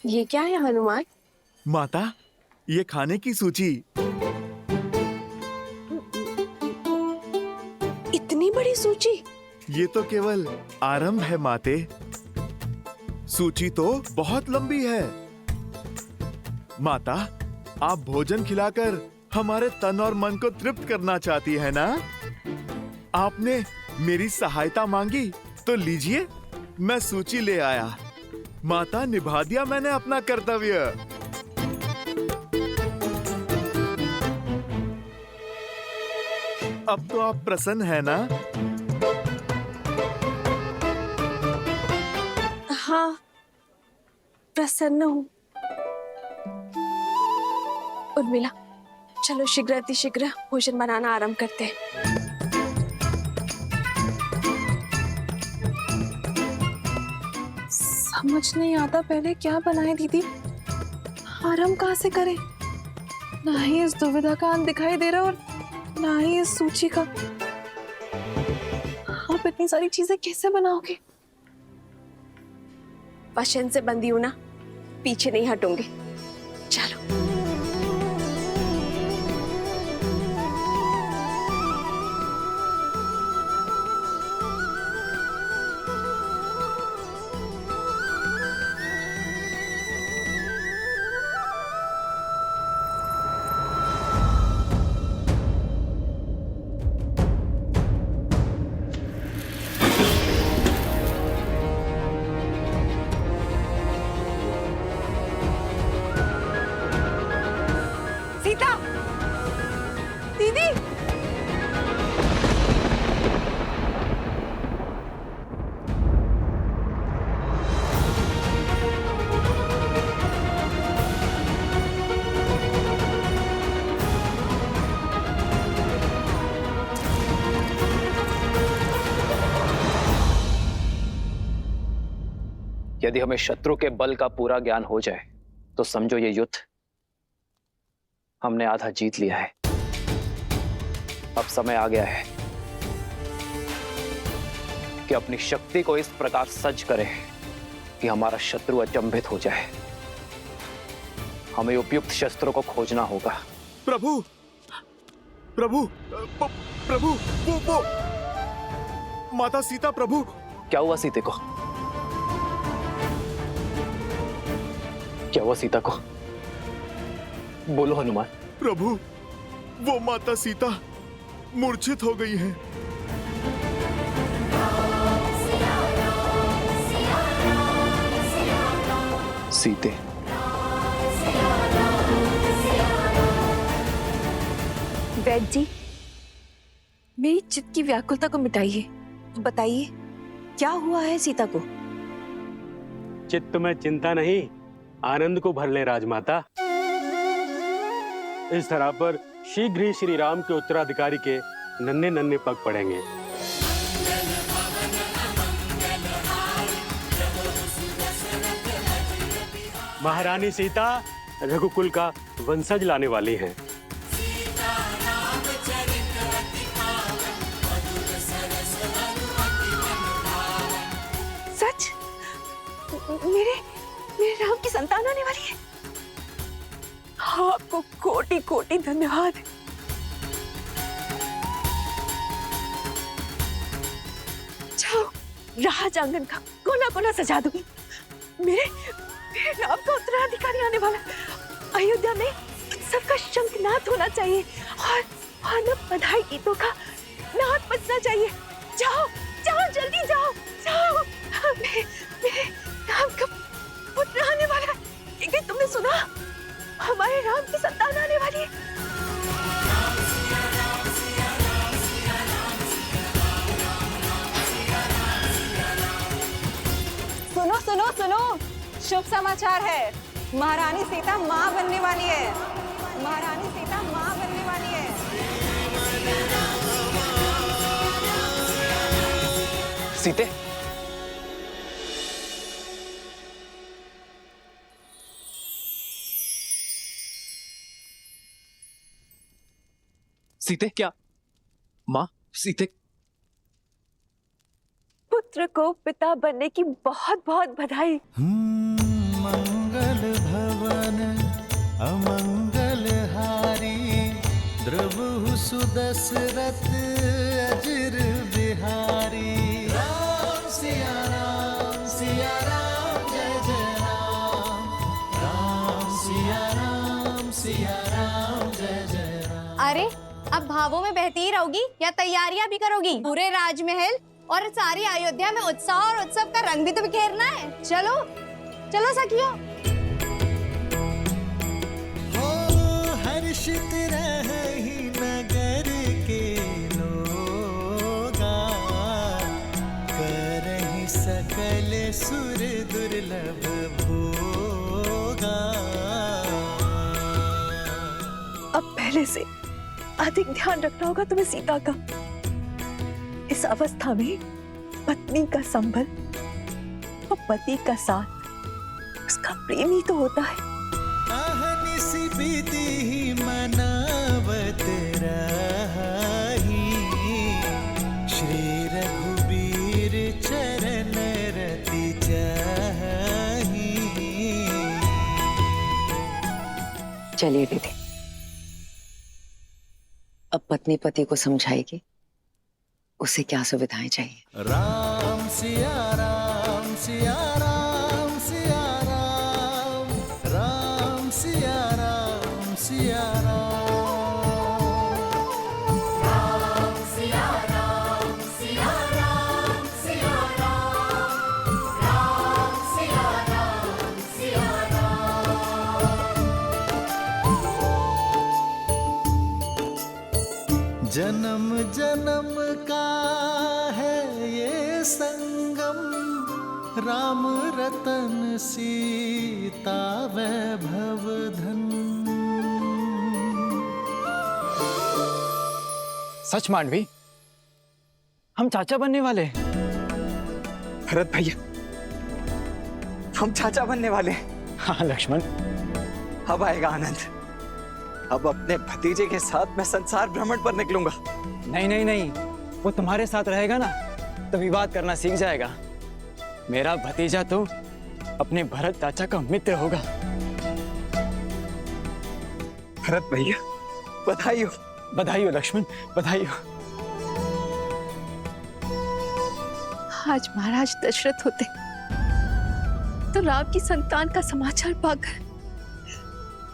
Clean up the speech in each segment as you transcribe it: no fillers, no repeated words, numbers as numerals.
ये क्या है हनुमान? माता, ये खाने की सूची। इतनी बड़ी सूची? ये तो केवल आरंभ है माते। सूची तो बहुत लंबी है। माता, आप भोजन खिलाकर हमारे तन और मन को तृप्त करना चाहती है ना? आपने मेरी सहायता मांगी तो लीजिए, मैं सूची ले आया। माता, निभा दिया मैंने अपना कर्तव्य। अब तो आप प्रसन्न है ना? हाँ, प्रसन्न हूँ। उर्मिला, चलो शीघ्र अतिशीघ्र भोजन बनाना आरंभ करते हैं। समझ नहीं आता पहले क्या बनाए दीदी, आरंभ कहाँ से करें? ना ही इस दुविधा का अंत दिखाई दे रहा और ना ही इस सूची का। आप इतनी सारी चीजें कैसे बनाओगे? वचन से बंधी हूं ना, पीछे नहीं हटूंगी। चलो। सीता, दीदी, यदि हमें शत्रु के बल का पूरा ज्ञान हो जाए तो समझो ये युद्ध हमने आधा जीत लिया है। अब समय आ गया है कि अपनी शक्ति को इस प्रकार सज्ज करें कि हमारा शत्रु अचंभित हो जाए। हमें उपयुक्त शस्त्रों को खोजना होगा। प्रभु, प्रभु, प्रभु, वो माता सीता। प्रभु, क्या हुआ सीते को? क्या हुआ सीता को? बोलो हनुमान। प्रभु, वो माता सीता मूर्छित हो गई है। सीते, वैद्य जी, मेरी चित्त की व्याकुलता को मिटाइए। बताइए, क्या हुआ है सीता को? चित्त में चिंता नहीं, आनंद को भर ले राजमाता। इस तरह पर शीघ्र ही श्री राम के उत्तराधिकारी के नन्हे नन्हे पग पड़ेंगे। महारानी सीता रघुकुल का वंशज लाने वाली हैं। सच? मेरे राम की संतान आने वाली है। आपको कोटि कोटि धन्यवाद। जाओ, राज आंगन का कोना कोना सजा दूंगी। मेरे राम का उत्तराधिकारी आने वाला। अयोध्या में सबका शंखनाद होना चाहिए और न बधाई गीतों का नाद बजना चाहिए। जाओ जाओ, जल्दी जाओ जाओ। मेरे राम का पुत्र आने वाला है। एक दिन तुमने सुना, हमारे राम की संतान आने वाली है। सुनो सुनो सुनो, शुभ समाचार है। महारानी सीता मां बनने वाली है। महारानी सीता मां बनने वाली है। सीते, सीते, क्या मां? सीते, पुत्र को पिता बनने की बहुत बहुत बधाई। मंगल दशरथ अजर बिहारी। राम सिया राम जय जय राम। राम सिया राम जय जय राम। अरे अब भावों में बहती ही रहोगी या तैयारियां भी करोगी? पूरे राजमहल और सारी अयोध्या में उत्साह और उत्सव का रंग भी तो बिखेरना है। चलो चलो सखियों। हो हर्षित रही नगर के लोगा, करहि सकल सुर दुर्लभ भोगा। अब पहले से अधिक ध्यान रखना होगा तुम्हें सीता का। इस अवस्था में पत्नी का संबल और पति का साथ उसका प्रेम ही तो होता है। अहनिसि बीती मनावत रही, श्री रघुबीर चरण रति जाही। चलिए दीदी, अब पत्नी पति को समझाएगी उसे क्या सुविधाएं चाहिए। राम सिया राम सिया राम सिया राम। राम सिया राम सिया राम। राम सिया राम सिया राम सिया राम। राम सिया राम सिया राम। जन्म जन्म का है ये संगम, राम रतन सीता वैभव धन। सच मांडवी, हम चाचा बनने वाले हैं। भरत भैया, हम चाचा बनने वाले हैं। हाँ लक्ष्मण, अब आएगा आनंद। अब अपने भतीजे के साथ मैं संसार भ्रमण पर निकलूंगा। नहीं नहीं नहीं, वो तुम्हारे साथ रहेगा ना तो विवाद करना सीख जाएगा। मेरा भतीजा तो अपने भरत चाचा का मित्र होगा। भरत भैया, बधाई हो। बधाई हो लक्ष्मण, बधाई हो। आज महाराज दशरथ होते तो राम की संतान का समाचार पाकर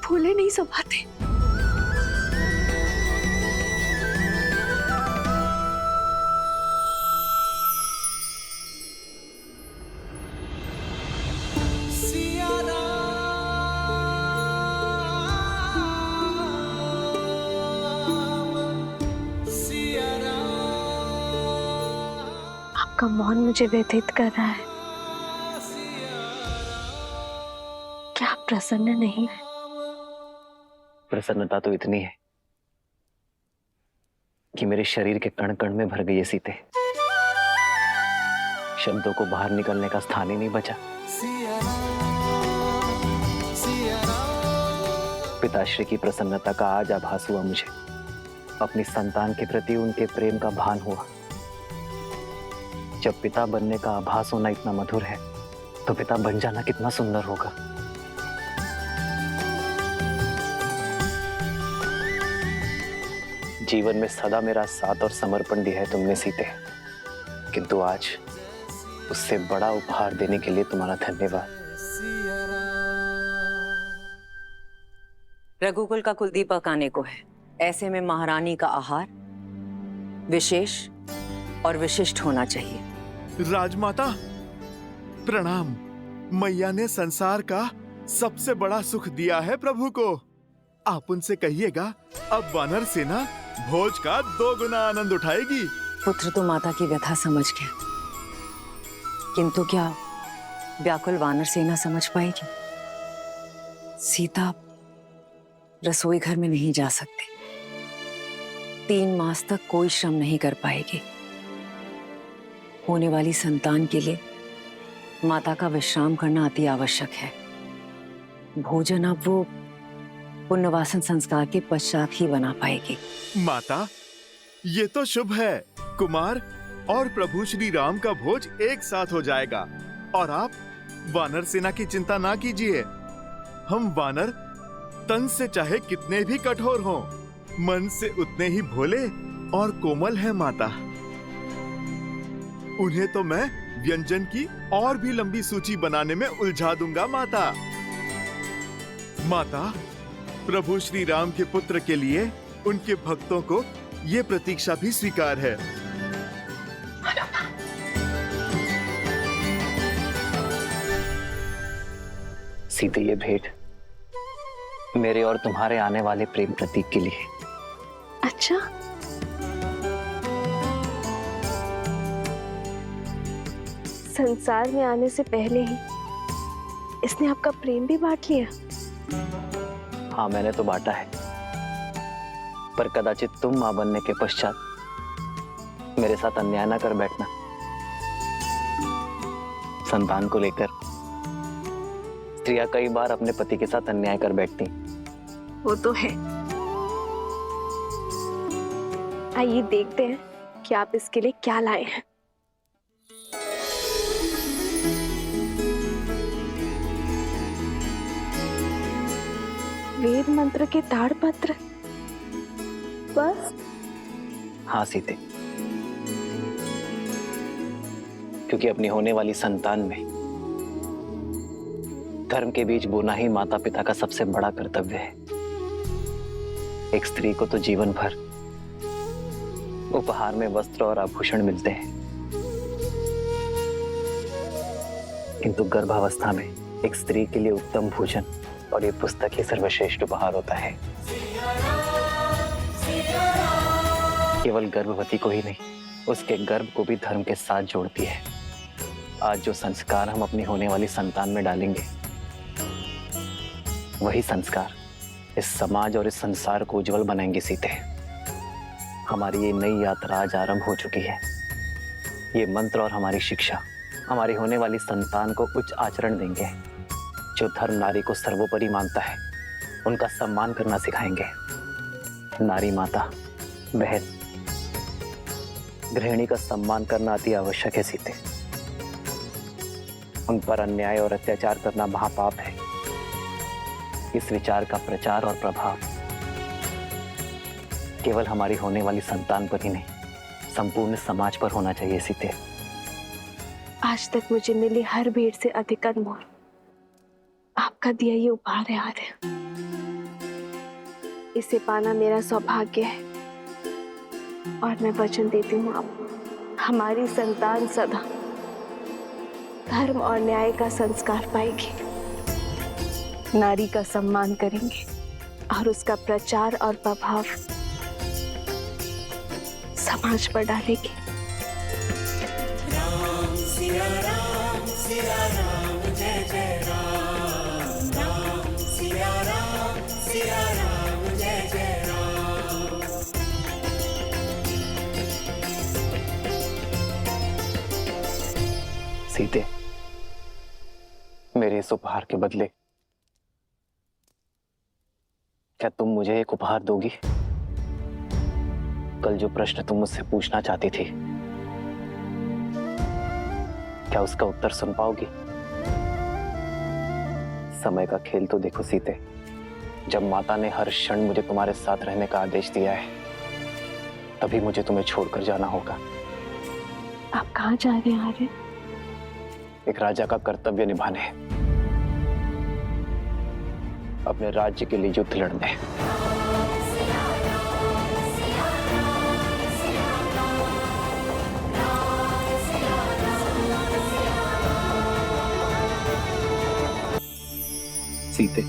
फूले नहीं समाते। आपका मौन मुझे व्यथित कर रहा है। क्या आप प्रसन्न नहीं है? प्रसन्नता तो इतनी है कि मेरे शरीर के कण कण में भर गई है सीते। शब्दों को बाहर निकलने का स्थान ही नहीं बचा। पिताश्री की प्रसन्नता का आज आभास हुआ मुझे। अपनी संतान के प्रति उनके प्रेम का भान हुआ। जब पिता बनने का आभास होना इतना मधुर है तो पिता बन जाना कितना सुंदर होगा। जीवन में सदा मेरा साथ और समर्पण दिया है तुमने सीते, किंतु आज उससे बड़ा उपहार देने के लिए तुम्हारा धन्यवाद। रघुकुल का कुलदीपक आने को है, ऐसे में महारानी का आहार विशेष और विशिष्ट होना चाहिए। राजमाता प्रणाम। मैया ने संसार का सबसे बड़ा सुख दिया है प्रभु को। आप उनसे कहिएगा अब वानर सेना भोज का 2 गुना आनंद उठाएगी। पुत्र तो माता की व्यथा समझ गया, किंतु क्या व्याकुल वानर सेना समझ पाएगी? सीता रसोई घर में नहीं जा सकती, 3 मास तक कोई श्रम नहीं कर पाएगी। होने वाली संतान के लिए माता का विश्राम करना अति आवश्यक है। भोजन अब वो पुण्यवासन संस्कार के पश्चात ही बना पाएगी। माता, ये तो शुभ है। कुमार और प्रभु श्री राम का भोज एक साथ हो जाएगा और आप वानर सेना की चिंता ना कीजिए। हम वानर तन से चाहे कितने भी कठोर हों, मन से उतने ही भोले और कोमल है माता। उन्हें तो मैं व्यंजन की और भी लंबी सूची बनाने में उलझा दूंगा माता। माता, प्रभु श्री राम के पुत्र के लिए उनके भक्तों को ये प्रतीक्षा भी स्वीकार है। सीते, ये भेंट मेरे और तुम्हारे आने वाले प्रेम प्रतीक के लिए। अच्छा, संसार में आने से पहले ही इसने आपका प्रेम भी बांट लिया। हाँ, मैंने तो बांटा है, पर कदाचित तुम मां बनने के पश्चात मेरे साथ अन्याय ना कर बैठना। संतान को लेकर स्त्रियां कई बार अपने पति के साथ अन्याय कर बैठती। वो तो है। आइए देखते हैं कि आप इसके लिए क्या लाए हैं। वेद मंत्र के ताड़पत्र, बस? हाँ सीते, क्योंकि अपनी होने वाली संतान में धर्म के बीच बोना ही माता पिता का सबसे बड़ा कर्तव्य है। एक स्त्री को तो जीवन भर उपहार में वस्त्र और आभूषण मिलते हैं, किंतु गर्भावस्था में एक स्त्री के लिए उत्तम भोजन और ये पुस्तक ही सर्वश्रेष्ठ उपहार होता है। केवल गर्भवती को ही नहीं, उसके गर्भ को भी धर्म के साथ जोड़ती है। आज जो संस्कार हम अपनी होने वाली संतान में डालेंगे, वही संस्कार इस समाज और इस संसार को उज्जवल बनाएंगे सीते। हमारी ये नई यात्रा आज आरंभ हो चुकी है। ये मंत्र और हमारी शिक्षा हमारी होने वाली संतान को उच्च आचरण देंगे। जो धर्म नारी को सर्वोपरि मानता है, उनका सम्मान करना सिखाएंगे। नारी माता, बहन, गृहिणी का सम्मान करना अति आवश्यक है सीते। उन पर अन्याय और अत्याचार करना महापाप है। इस विचार का प्रचार और प्रभाव केवल हमारी होने वाली संतान पर ही नहीं, संपूर्ण समाज पर होना चाहिए सीते। आज तक मुझे मिली हर भेंट से अधिक अनमोल आपका दिया ये उपहार है आर्य। इसे पाना मेरा सौभाग्य है और मैं वचन देती हूँ आप, हमारी संतान सदा धर्म और न्याय का संस्कार पाएगी, नारी का सम्मान करेंगे और उसका प्रचार और प्रभाव समाज पर डालेगी। राम सिया राम सिया राम जय जय राम, राम सिया राम जय जय राम। सीते, मेरे इस उपहार के बदले क्या तुम मुझे एक उपहार दोगी? कल जो प्रश्न तुम मुझसे पूछना चाहती थी, क्या उसका उत्तर सुन पाओगी? समय का खेल तो देखो सीते, जब माता ने हर क्षण मुझे तुम्हारे साथ रहने का आदेश दिया है, तभी मुझे तुम्हें छोड़कर जाना होगा। आप कहाँ जा रहे हैं आर्य? एक राजा का कर्तव्य निभाने, अपने राज्य के लिए युद्ध लड़ने। सीते,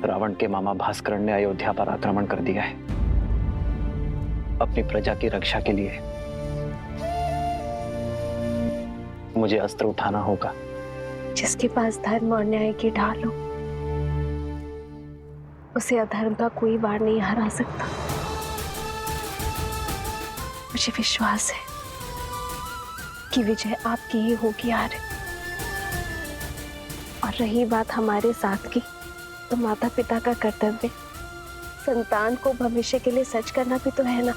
रावण के मामा भास्कर ने अयोध्या पर आक्रमण कर दिया है। अपनी प्रजा की रक्षा के लिए मुझे अस्त्र उठाना होगा। जिसके पास धर्म और न्याय की ढाल हो, उसे अधर्म का कोई वार नहीं हरा सकता। मुझे विश्वास है कि विजय आपकी ही होगी आर्य। और रही बात हमारे साथ की, तो माता पिता का कर्तव्य संतान को भविष्य के लिए सच करना भी तो है ना।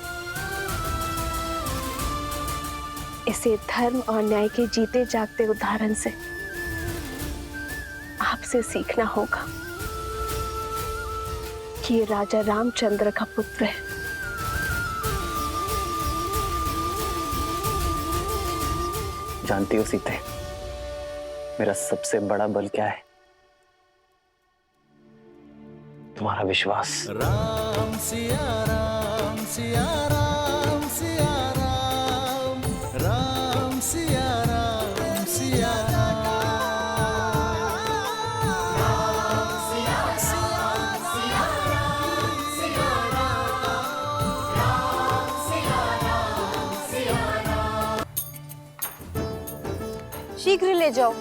इसे धर्म और न्याय के जीते जागते उदाहरण से आपसे सीखना होगा कि ये राजा रामचंद्र का पुत्र है। जानती हो सीते, मेरा सबसे बड़ा बल क्या है? तुम्हारा विश्वास। राम सिया राम सिया राम सिया राम, राम सिया राम सिया राम, राम सिया राम सिया राम सिया राम, राम सिया राम सिया राम। शीघ्र ले जाओ।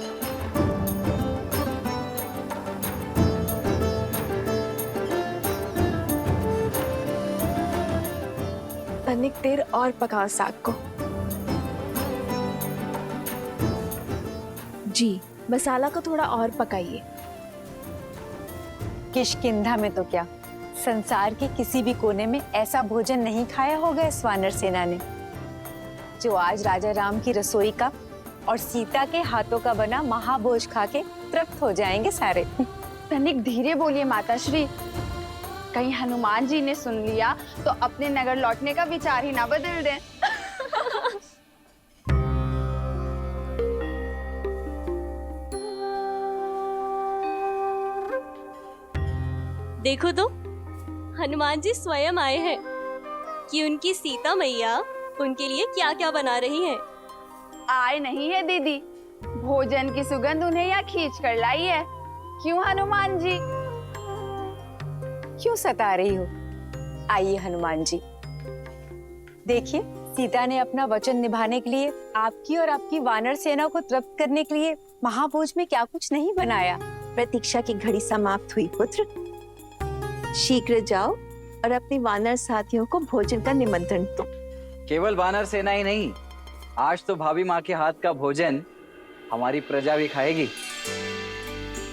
तनिक देर और पकाओ साग को। जी, मसाला को थोड़ा और पकाइए। किष्किंधा में तो क्या, संसार के किसी भी कोने में ऐसा भोजन नहीं खाया होगा इस वानर सेना ने, जो आज राजा राम की रसोई का और सीता के हाथों का बना महाभोज खा के तृप्त हो जाएंगे सारे। तनिक धीरे बोलिए माताश्री, कहीं हनुमान जी ने सुन लिया तो अपने नगर लौटने का विचार ही ना बदल दें। देखो तो, हनुमान जी स्वयं आए हैं कि उनकी सीता मैया उनके लिए क्या क्या बना रही हैं। आए नहीं है दीदी, भोजन की सुगंध उन्हें यहाँ खींच कर लाई है। क्यों हनुमान जी? क्यों सता रही हो? आइए हनुमान जी, देखिए सीता ने अपना वचन निभाने के लिए, आपकी और आपकी वानर सेना को तृप्त करने के लिए महाभोज में क्या कुछ नहीं बनाया। प्रतीक्षा की घड़ी समाप्त हुई पुत्र, शीघ्र जाओ और अपने वानर साथियों को भोजन का निमंत्रण दो। केवल वानर सेना ही नहीं, आज तो भाभी माँ के हाथ का भोजन हमारी प्रजा भी खाएगी।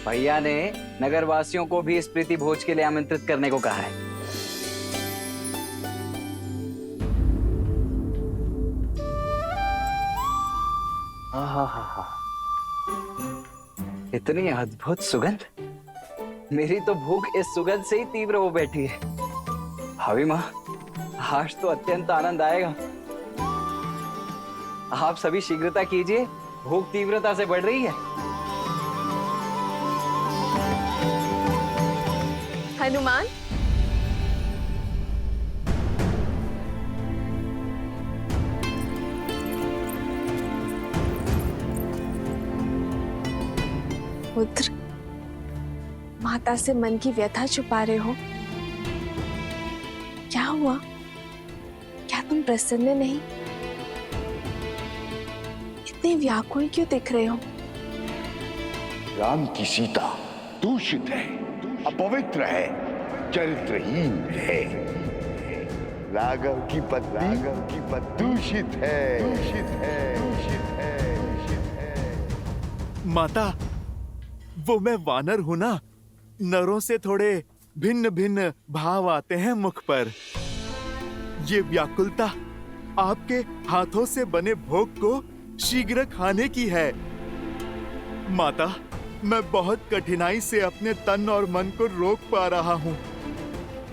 भैया ने नगरवासियों को भी इस प्रीति भोज के लिए आमंत्रित करने को कहा है। आहा, इतनी अद्भुत सुगंध, मेरी तो भूख इस सुगंध से ही तीव्र हो बैठी है। भाभी माँ, आज तो अत्यंत आनंद आएगा। आप सभी शीघ्रता कीजिए, भूख तीव्रता से बढ़ रही है। हनुमान, पुत्र, माता से मन की व्यथा छुपा रहे हो? क्या हुआ? क्या तुम प्रसन्न नहीं? इतने व्याकुल क्यों दिख रहे हो? राम की सीता दूषित है, अपवित्र है, चरित्रहीन है। राघव की पत्नी दूषित है, दूषित है, दूषित है, दूषित है। माता, वो मैं वानर हूं ना, नरों से थोड़े भिन्न भिन्न भाव आते हैं मुख पर। ये व्याकुलता आपके हाथों से बने भोग को शीघ्र खाने की है। माता, मैं बहुत कठिनाई से अपने तन और मन को रोक पा रहा हूँ।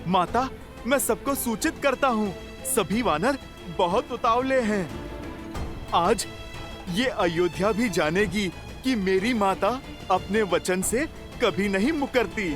माता, मैं सबको सूचित करता हूँ, सभी वानर बहुत उतावले हैं। आज ये अयोध्या भी जानेगी कि मेरी माता अपने वचन से कभी नहीं मुकरती।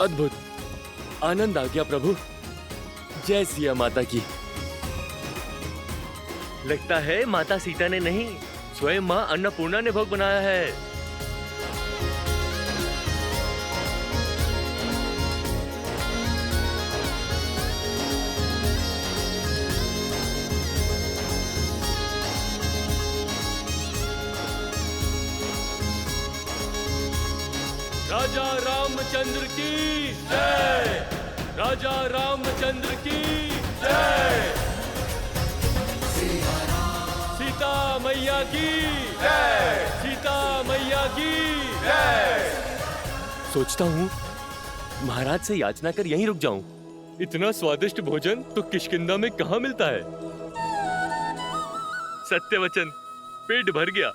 अद्भुत, आनंद आ गया प्रभु। जय सिया माता की। लगता है माता सीता ने नहीं, स्वयं मां अन्नपूर्णा ने भोग बनाया है। राजा रामचंद्र की जय। राजा रामचंद्र की जय। सीता मैया की जय। सीता मैया की जय। सोचता हूँ महाराज से याचना कर यहीं रुक जाऊं। इतना स्वादिष्ट भोजन तो किष्किंधा में कहाँ मिलता है। सत्य वचन, पेट भर गया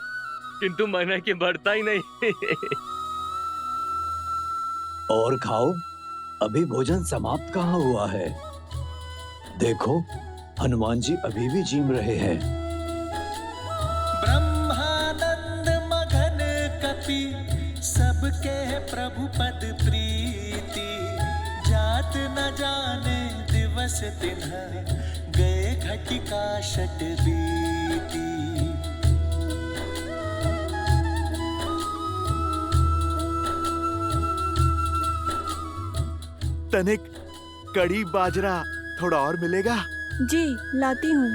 किंतु मन है कि भरता ही नहीं। और खाओ, अभी भोजन समाप्त कहाँ हुआ है। देखो, हनुमान जी अभी भी जीम रहे हैं। ब्रह्मानंद मगन कपि सबके प्रभु पद प्रीति। जात न जाने दिवस तिन्ह गए घटिका शत बीती। तनिक कड़ी बाजरा थोड़ा और मिलेगा? जी लाती हूँ।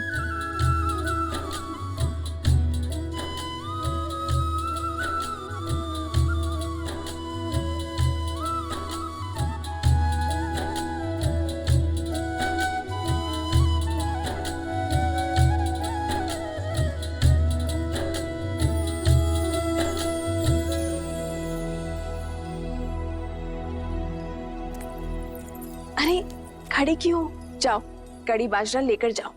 अरे खड़े क्यों? जाओ कड़ी बाजरा लेकर जाओ।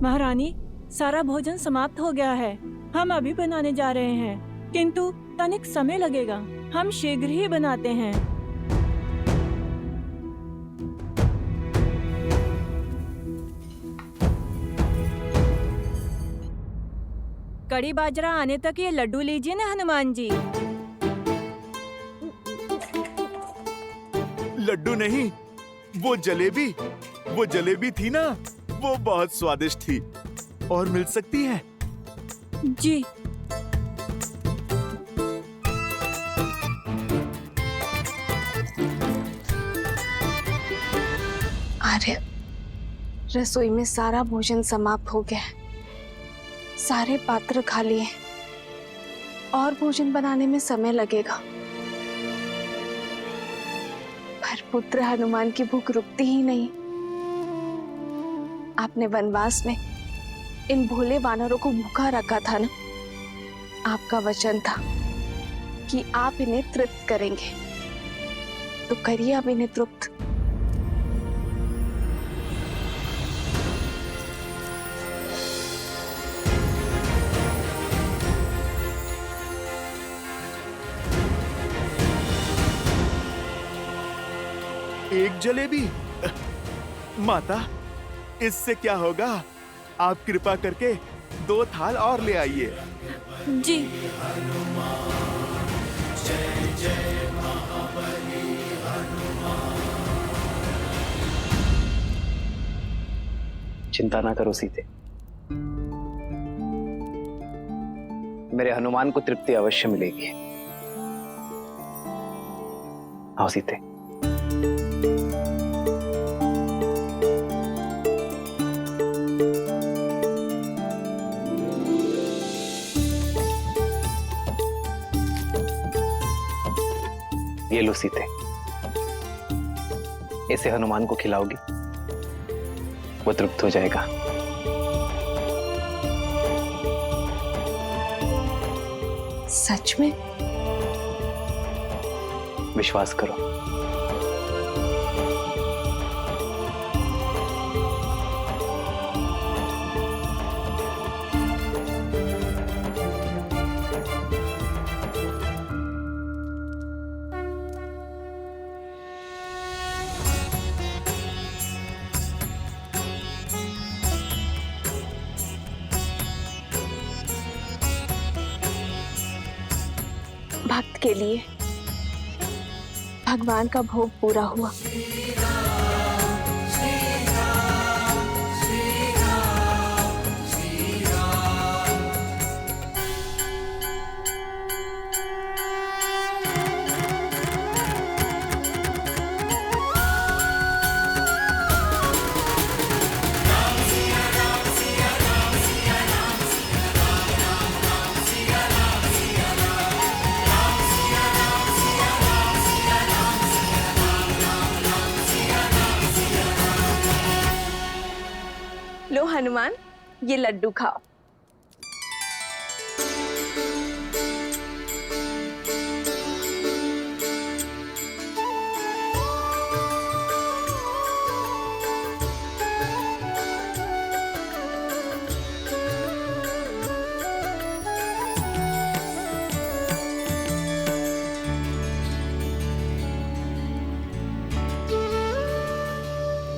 महारानी, सारा भोजन समाप्त हो गया है। हम अभी बनाने जा रहे हैं, किंतु तनिक समय लगेगा। हम शीघ्र ही बनाते हैं। कड़ी बाजरा आने तक ये लड्डू लीजिए ना हनुमान जी। लड्डू नहीं, वो जलेबी थी ना, वो बहुत स्वादिष्ट थी। और मिल सकती है? जी। आर्य, रसोई में सारा भोजन समाप्त हो गया है। सारे पात्र खाली हैं। और भोजन बनाने में समय लगेगा। पर पुत्र हनुमान की भूख रुकती ही नहीं। आपने वनवास में इन भोले वानरों को भूखा रखा था ना। आपका वचन था कि आप इन्हें तृप्त करेंगे, तो करिए अब इन्हें तृप्त। एक जलेबी? माता, इससे क्या होगा? आप कृपा करके 2 थाल और ले आइए। जी। चिंता ना करो सीते, मेरे हनुमान को तृप्ति अवश्य मिलेगी। आओ सीते। ये लो सीते, इसे हनुमान को खिलाओगी, वो तृप्त हो जाएगा। सच में? विश्वास करो। भक्त के लिए भगवान का भोग पूरा हुआ। ये लड्डू खाओ।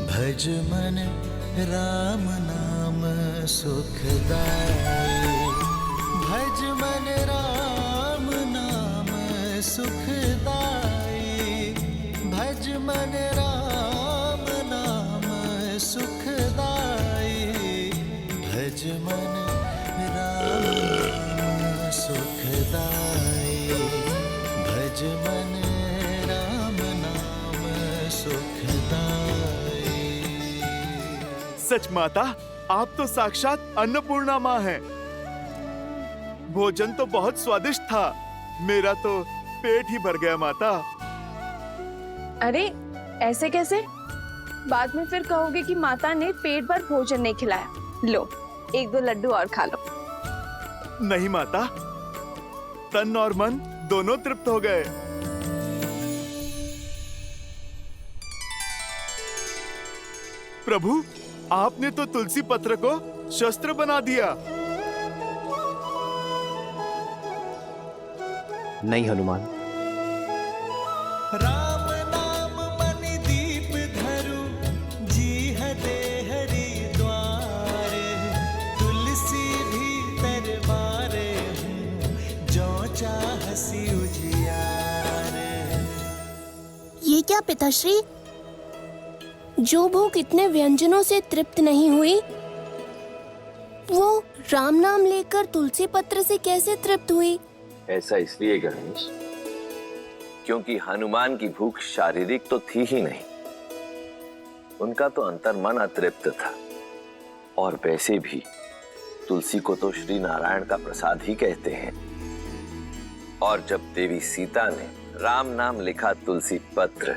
भज मन राम नाम सुखदाई, भज मन राम नाम सुखदाई, भज मन राम नाम सुखदाई, भज मन राम नाम सुखदाई, भज मन राम नाम सुखदाई। सच माता, आप तो साक्षात अन्नपूर्णा माँ हैं। भोजन तो बहुत स्वादिष्ट था, मेरा तो पेट ही भर गया माता। अरे ऐसे कैसे? बाद में फिर कहोगे कि माता ने पेट भर भोजन नहीं खिलाया। लो, 1-2 लड्डू और खा लो। नहीं माता, तन और मन दोनों तृप्त हो गए। प्रभु, आपने तो तुलसी पत्र को शस्त्र बना दिया। नहीं हनुमान, राम नाम मणि दीप धरु, जीह दे हरि द्वार, तुलसी भीतर बारे हूँ, जो चाहसी उजियार। ये क्या पिताश्री? जो भूख इतने व्यंजनों से तृप्त नहीं हुई, वो राम नाम लेकर तुलसी पत्र से कैसे तृप्त हुई? ऐसा इसलिए गणेश, क्योंकि हनुमान की भूख शारीरिक तो थी ही नहीं, उनका तो अंतर्मन अतृप्त था। और वैसे भी तुलसी को तो श्री नारायण का प्रसाद ही कहते हैं। और जब देवी सीता ने राम नाम लिखा तुलसी पत्र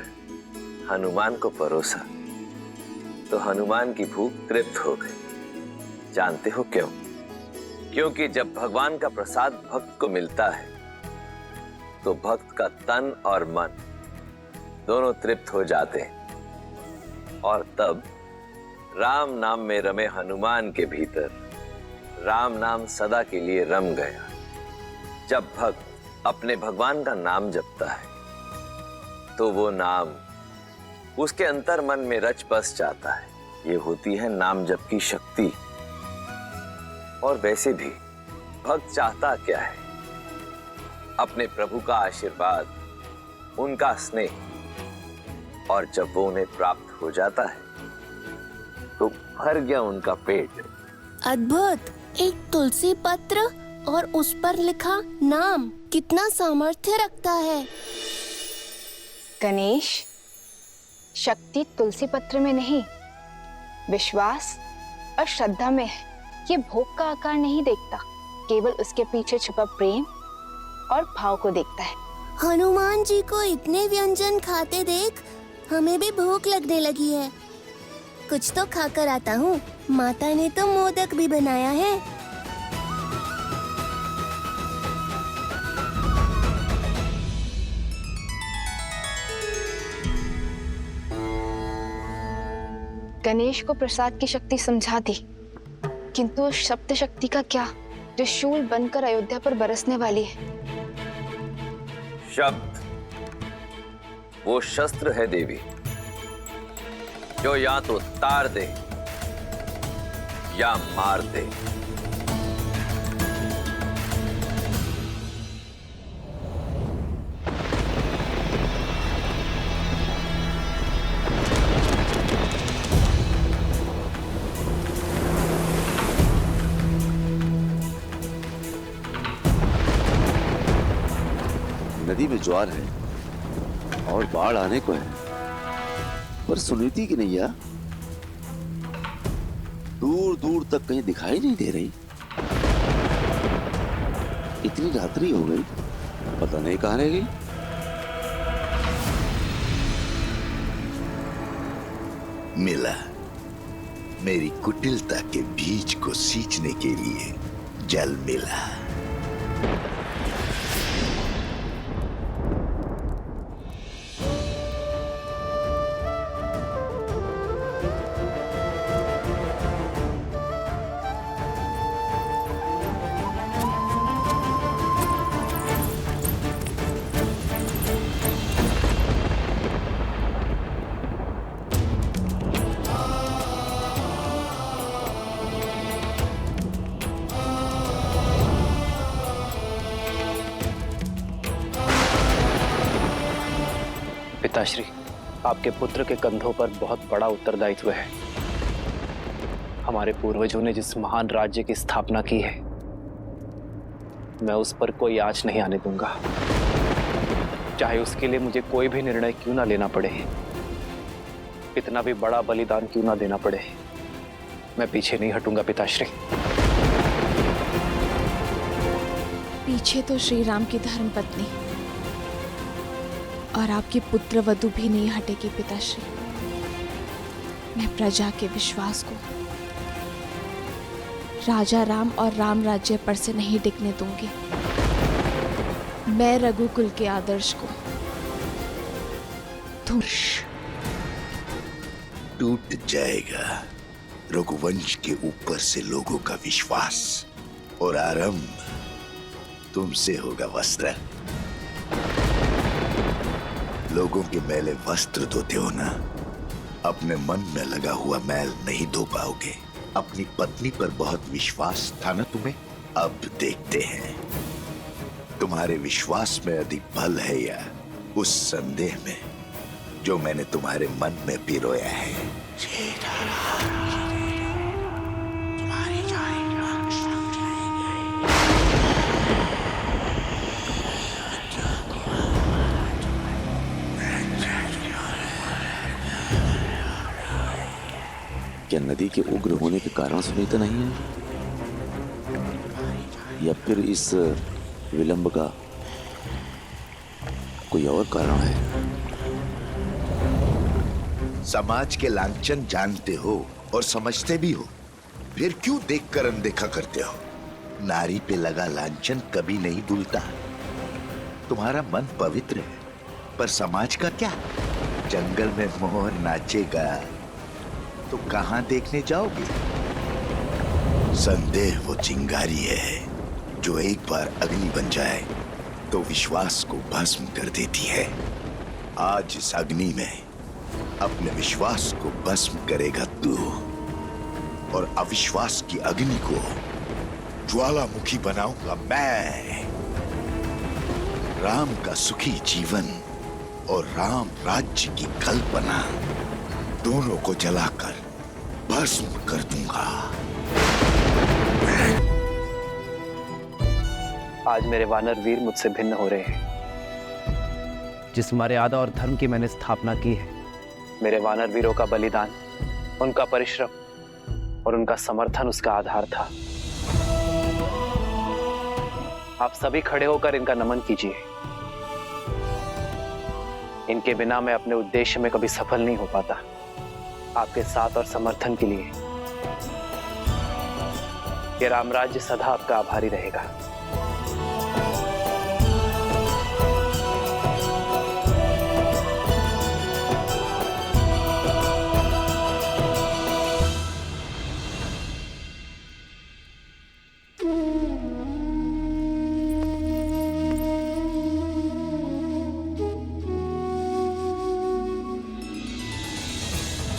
हनुमान को परोसा, तो हनुमान की भूख तृप्त हो गई। जानते हो क्यों? क्योंकि जब भगवान का प्रसाद भक्त को मिलता है, तो भक्त का तन और मन दोनों तृप्त हो जाते हैं। और तब राम नाम में रमे हनुमान के भीतर राम नाम सदा के लिए रम गया। जब भक्त अपने भगवान का नाम जपता है, तो वो नाम उसके अंतर मन में रच बस जाता है। ये होती है नाम जप की शक्ति। और वैसे भी भक्त चाहता क्या है? अपने प्रभु का आशीर्वाद, उनका स्नेह। और जब वो उन्हें प्राप्त हो जाता है, तो भर गया उनका पेट। अद्भुत! एक तुलसी पत्र और उस पर लिखा नाम कितना सामर्थ्य रखता है। गणेश, शक्ति तुलसी पत्र में नहीं, विश्वास और श्रद्धा में है। ये भोग का आकार नहीं देखता, केवल उसके पीछे छुपा प्रेम और भाव को देखता है। हनुमान जी को इतने व्यंजन खाते देख हमें भी भूख लगने लगी है। कुछ तो खाकर आता हूँ। माता ने तो मोदक भी बनाया है। गणेश को प्रसाद की शक्ति समझा दी, किंतु उस शब्द शक्ति का क्या, जो शूल बनकर अयोध्या पर बरसने वाली है? शब्द वो शस्त्र है देवी, जो या तो तार दे या मार दे। नदी में ज्वार है और बाढ़ आने को है, पर सुनीति की नैया दूर दूर तक कहीं दिखाई नहीं दे रही। इतनी रात्रि हो गई, पता नहीं कहां रह गई। मिला, मेरी कुटिलता के बीज को सींचने के लिए जल मिला। पिताश्री, आपके पुत्र के कंधों पर बहुत बड़ा उत्तरदायित्व है। हमारे पूर्वजों ने जिस महान राज्य की स्थापना की है, मैं उस पर कोई आंच नहीं आने दूंगा, चाहे उसके लिए मुझे कोई भी निर्णय क्यों ना लेना पड़े, कितना भी बड़ा बलिदान क्यों ना देना पड़े, मैं पीछे नहीं हटूंगा पिताश्री। पीछे तो श्री राम की धर्मपत्नी और आपकी पुत्र वधु भी नहीं हटेगी पिताश्री। मैं प्रजा के विश्वास को राजा राम और राम राज्य पर से नहीं टिकने दूंगी। मैं रघुकुल के आदर्श को टूट जाएगा रघुवंश के ऊपर से लोगों का विश्वास, और आरंभ तुमसे होगा वस्त्र। लोगों के मैले वस्त्र धोते हो ना, अपने मन में लगा हुआ मैल नहीं धो पाओगे। अपनी पत्नी पर बहुत विश्वास था ना तुम्हें, अब देखते हैं तुम्हारे विश्वास में अधिक बल है या उस संदेह में जो मैंने तुम्हारे मन में पिरोया है। क्या नदी के उग्र होने के कारण सुनीता नहीं है, या फिर इस विलंब का कोई और कारण है? समाज के लांछन जानते हो और समझते भी हो, फिर क्यों देखकर अनदेखा करते हो? नारी पे लगा लांछन कभी नहीं धुलता। तुम्हारा मन पवित्र है, पर समाज का क्या? जंगल में मोर नाचेगा तो कहां देखने जाओगे? संदेह वो चिंगारी है जो एक बार अग्नि बन जाए तो विश्वास को भस्म कर देती है। आज इस अग्नि में अपने विश्वास को भस्म करेगा तू, और अविश्वास की अग्नि को ज्वालामुखी बनाऊंगा मैं। राम का सुखी जीवन और राम राज्य की कल्पना दोनों को जलाकर भस्म कर दूंगा। आज मेरे वानर वीर मुझसे भिन्न हो रहे हैं। जिस मर्यादा और धर्म की मैंने स्थापना की है, मेरे वानर वीरों का बलिदान, उनका परिश्रम और उनका समर्थन उसका आधार था। आप सभी खड़े होकर इनका नमन कीजिए। इनके बिना मैं अपने उद्देश्य में कभी सफल नहीं हो पाता। आपके साथ और समर्थन के लिए ये रामराज्य सदा आपका आभारी रहेगा।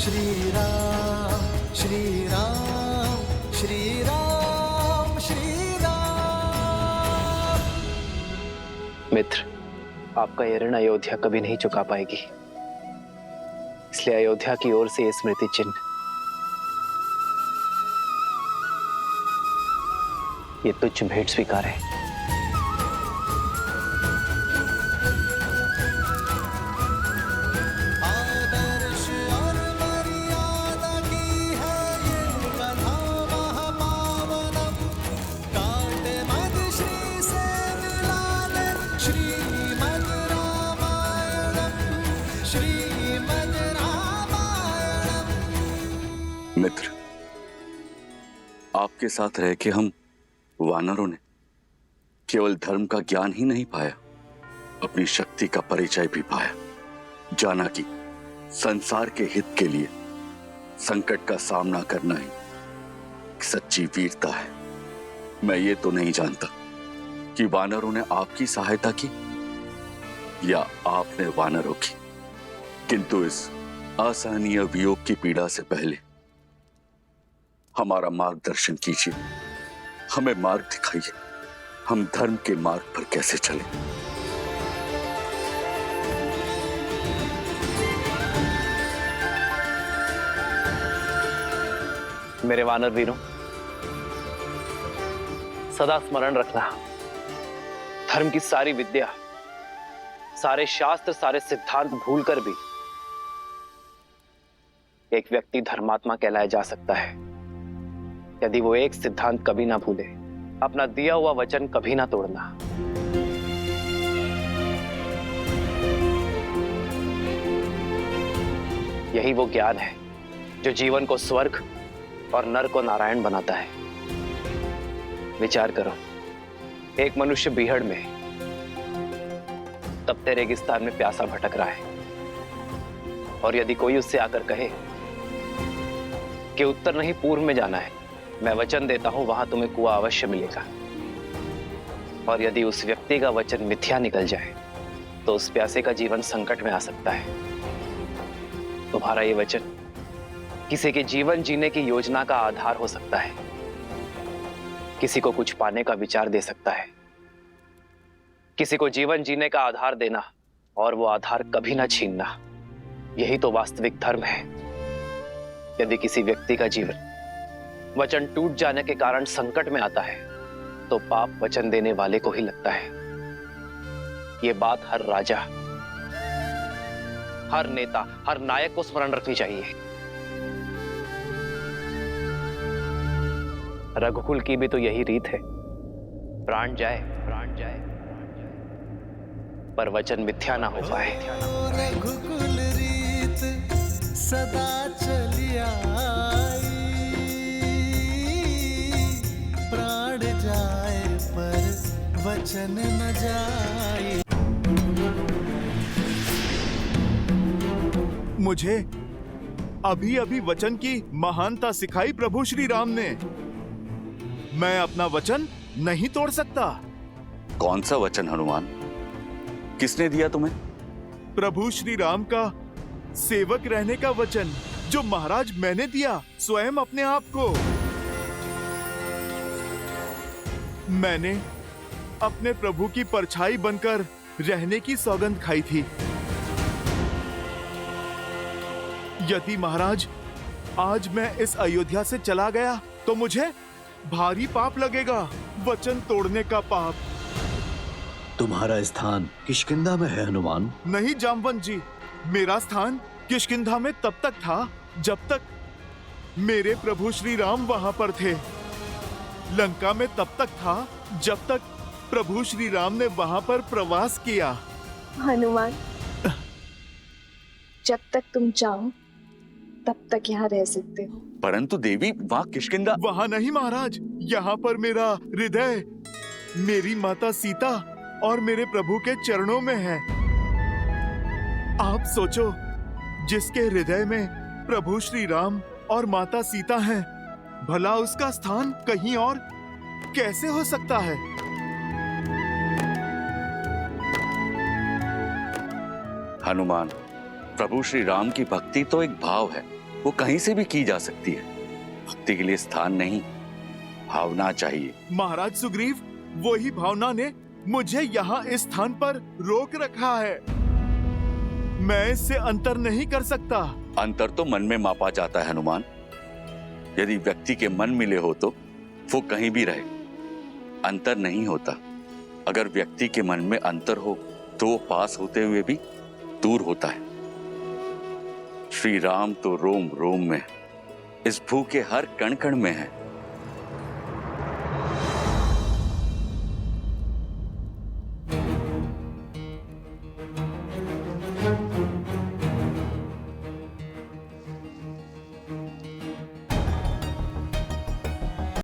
श्री राम श्री राम श्री राम श्री राम। मित्र, आपका यह ऋण अयोध्या कभी नहीं चुका पाएगी, इसलिए अयोध्या की ओर से ये स्मृति चिन्ह, ये तुच्छ भेंट स्वीकार है। मित्र, आपके साथ रह के हम वानरों ने केवल धर्म का ज्ञान ही नहीं पाया, अपनी शक्ति का परिचय भी पाया। जाना कि संसार के हित के लिए संकट का सामना करना ही सच्ची वीरता है। मैं ये तो नहीं जानता कि वानरों ने आपकी सहायता की या आपने वानरों की, किंतु इस असहनीय वियोग की पीड़ा से पहले हमारा मार्गदर्शन कीजिए, हमें मार्ग दिखाइए, हम धर्म के मार्ग पर कैसे चलें। मेरे वानर वीरों, सदा स्मरण रखना, धर्म की सारी विद्या, सारे शास्त्र, सारे सिद्धांत भूलकर भी एक व्यक्ति धर्मात्मा कहलाया जा सकता है यदि वो एक सिद्धांत कभी ना भूले, अपना दिया हुआ वचन कभी ना तोड़ना। यही वो ज्ञान है जो जीवन को स्वर्ग और नर को नारायण बनाता है। विचार करो, एक मनुष्य बीहड़ में तपते रेगिस्तान में प्यासा भटक रहा है, और यदि कोई उससे आकर कहे कि उत्तर नहीं पूर्व में जाना है, मैं वचन देता हूं वहां तुम्हें कुआं अवश्य मिलेगा, और यदि उस व्यक्ति का वचन मिथ्या निकल जाए तो उस प्यासे का जीवन संकट में आ सकता है। तुम्हारा ये वचन किसी के जीवन जीने की योजना का आधार हो सकता है, किसी को कुछ पाने का विचार दे सकता है, किसी को जीवन जीने का आधार देना और वो आधार कभी ना छीनना, यही तो वास्तविक धर्म है। यदि किसी व्यक्ति का जीवन वचन टूट जाने के कारण संकट में आता है तो पाप वचन देने वाले को ही लगता है। ये बात हर राजा, हर नेता, हर नायक को स्मरण रखनी चाहिए। रघुकुल की भी तो यही रीत है, प्राण जाए पर वचन मिथ्या ना हो पाए। रघुकुल रीत सदा चली आई, प्राण जाए पर वचन न जाए। मुझे अभी अभी वचन की महानता सिखाई प्रभु श्री राम ने। मैं अपना वचन नहीं तोड़ सकता। कौन सा वचन हनुमान? किसने दिया तुम्हें? प्रभु श्री राम का सेवक रहने का वचन, जो महाराज मैंने दिया स्वयं अपने आप को। मैंने अपने प्रभु की परछाई बनकर रहने की सौगंध खाई थी। यदि महाराज आज मैं इस अयोध्या से चला गया तो मुझे भारी पाप लगेगा, वचन तोड़ने का पाप। तुम्हारा स्थान किष्किंधा में है हनुमान। नहीं जामवंत जी, मेरा स्थान किष्किंधा में तब तक था जब तक मेरे प्रभु श्री राम वहां पर थे। लंका में तब तक था जब तक प्रभु श्री राम ने वहां पर प्रवास किया। हनुमान, जब तक तुम चाहो तब तक यहाँ रह सकते हो। परंतु देवी, वहां किष्किंधा। वहां नहीं महाराज, यहाँ पर मेरा हृदय, मेरी माता सीता और मेरे प्रभु के चरणों में है। आप सोचो, जिसके हृदय में प्रभु श्री राम और माता सीता हैं, भला उसका स्थान कहीं और कैसे हो सकता है? हनुमान, प्रभु श्री राम की भक्ति तो एक भाव है, वो कहीं से भी की जा सकती है। भक्ति के लिए स्थान नहीं, भावना चाहिए। महाराज सुग्रीव, वही भावना ने मुझे यहाँ इस स्थान पर रोक रखा है। मैं इससे अंतर नहीं कर सकता। अंतर तो मन में मापा जाता है हनुमान। यदि व्यक्ति के मन मिले हो तो वो कहीं भी रहे, अंतर नहीं होता। अगर व्यक्ति के मन में अंतर हो तो वो पास होते हुए भी दूर होता है। श्री राम तो रोम रोम में, इस भू के हर कण कण में है।